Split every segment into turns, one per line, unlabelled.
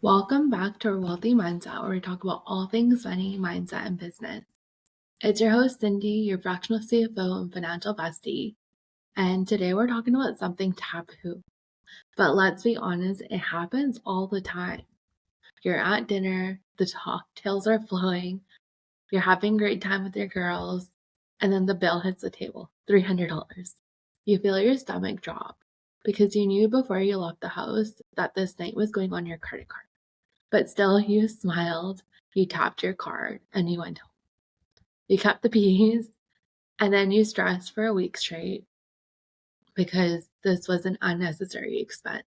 Welcome back to our Wealthy Mindset, where we talk about all things money, mindset, and business. It's your host, Cindy, your fractional CFO and financial bestie. And today we're talking about something taboo. But let's be honest, it happens all the time. You're at dinner, the cocktails are flowing, you're having a great time with your girls, and then the bill hits the table $300. You feel your stomach drop because you knew before you left the house that this night was going on your credit card. But still, you smiled, you tapped your card, and you went home. You kept the peace, and then you stressed for a week straight because this was an unnecessary expense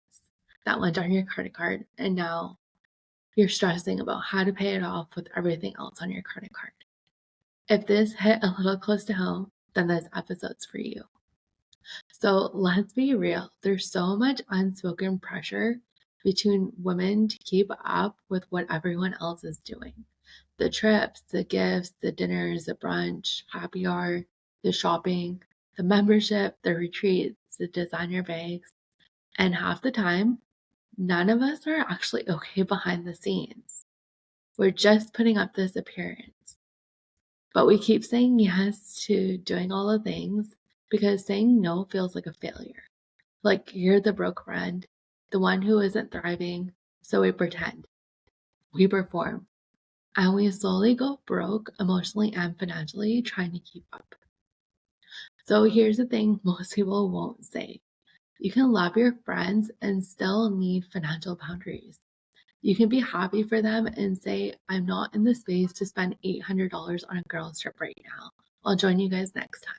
that went on your credit card, and now you're stressing about how to pay it off with everything else on your credit card. If this hit a little close to home, then this episode's for you. So let's be real. There's so much unspoken pressure between women to keep up with what everyone else is doing. The trips, the gifts, the dinners, the brunch, happy hour, the shopping, the membership, the retreats, the designer bags. And half the time, none of us are actually okay behind the scenes. We're just putting up this appearance. But we keep saying yes to doing all the things because saying no feels like a failure. Like you're the broke friend, the one who isn't thriving. So we pretend, we perform, and we slowly go broke emotionally and financially trying to keep up. So here's the thing most people won't say. You can love your friends and still need financial boundaries. You can be happy for them and say, I'm not in the space to spend $800 on a girls' trip right now. I'll join you guys next time.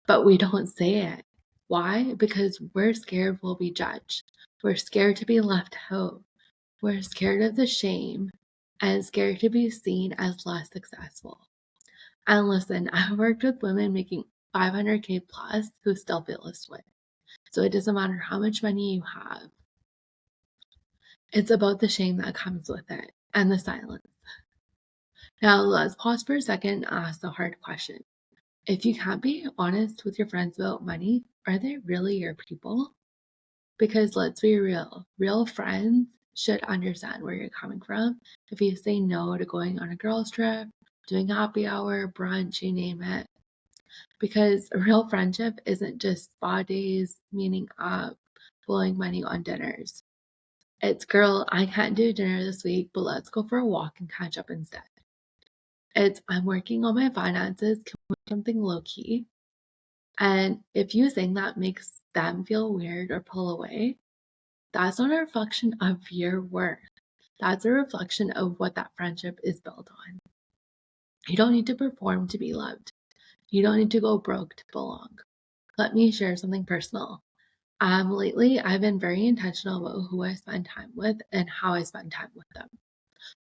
But we don't say it. Why? Because we're scared we'll be judged. We're scared to be left out. We're scared of the shame and scared to be seen as less successful. And listen, I've worked with women making 500K plus who still feel this way. So it doesn't matter how much money you have. It's about the shame that comes with it and the silence. Now let's pause for a second and ask the hard question. If you can't be honest with your friends about money, are they really your people? Because let's be real friends should understand where you're coming from. If you say no to going on a girls' trip, doing happy hour, brunch, you name it. Because a real friendship isn't just spa days, meeting up, blowing money on dinners. It's, girl, I can't do dinner this week, but let's go for a walk and catch up instead. It's, I'm working on my finances, can we do something low key? And if you think that makes them feel weird or pull away, that's not a reflection of your worth. That's a reflection of what that friendship is built on. You don't need to perform to be loved. You don't need to go broke to belong. Let me share something personal. Lately, I've been very intentional about who I spend time with and how I spend time with them.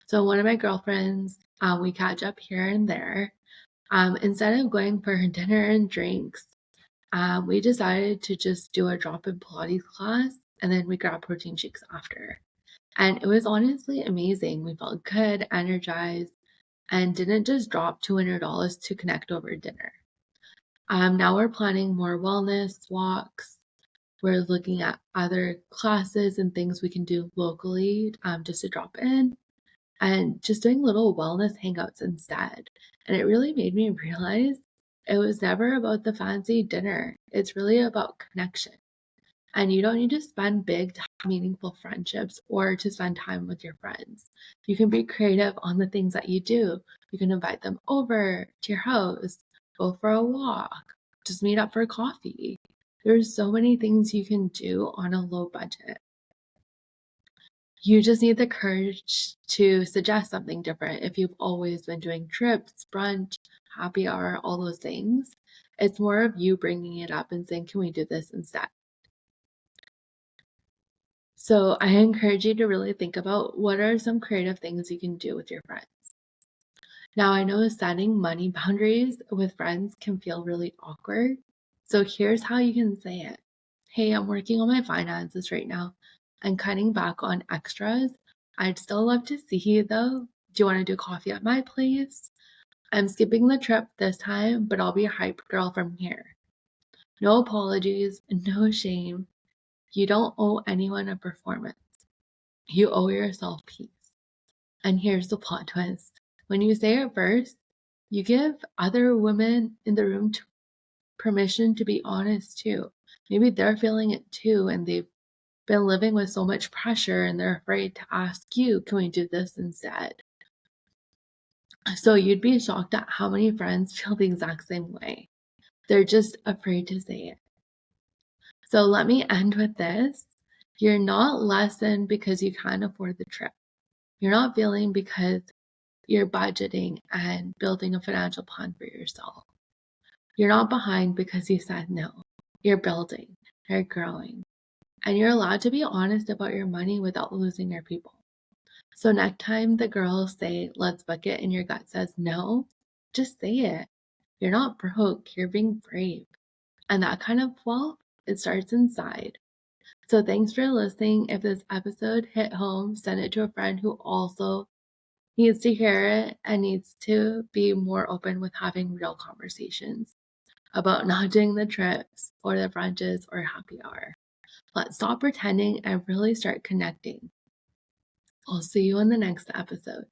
So one of my girlfriends, we catch up here and there. Instead of going for dinner and drinks, we decided to just do a drop-in Pilates class, and then we grab protein shakes after. And it was honestly amazing. We felt good, energized, and didn't just drop $200 to connect over dinner. Now we're planning more wellness walks. We're looking at other classes and things we can do locally just to drop in and just doing little wellness hangouts instead. And it really made me realize it was never about the fancy dinner. It's really about connection. And you don't need to spend big to have meaningful friendships or to spend time with your friends. You can be creative on the things that you do. You can invite them over to your house, go for a walk, just meet up for coffee. There's so many things you can do on a low budget. You just need the courage to suggest something different. If you've always been doing trips, brunch, happy hour, all those things, it's more of you bringing it up and saying, can we do this instead? So I encourage you to really think about what are some creative things you can do with your friends. Now, I know setting money boundaries with friends can feel really awkward. So here's how you can say it. Hey, I'm working on my finances right now. I'm cutting back on extras. I'd still love to see you though. Do you want to do coffee at my place? I'm skipping the trip this time, but I'll be a hype girl from here. No apologies, no shame. You don't owe anyone a performance. You owe yourself peace. And here's the plot twist. When you say it first, you give other women in the room permission to be honest too. Maybe they're feeling it too, and they've been living with so much pressure and they're afraid to ask you, can we do this instead? So you'd be shocked at how many friends feel the exact same way. They're just afraid to say it. So let me end with this. You're not less than because you can't afford the trip. You're not feeling because you're budgeting and building a financial plan for yourself. You're not behind because you said no. You're building, you're growing, and you're allowed to be honest about your money without losing your people. So next time the girls say, let's book it, and your gut says no, just say it. You're not broke, you're being brave. And that kind of wealth, it starts inside. So thanks for listening. If this episode hit home, send it to a friend who also needs to hear it and needs to be more open with having real conversations about not doing the trips or the brunches or happy hour. Let's stop pretending and really start connecting. I'll see you in the next episode.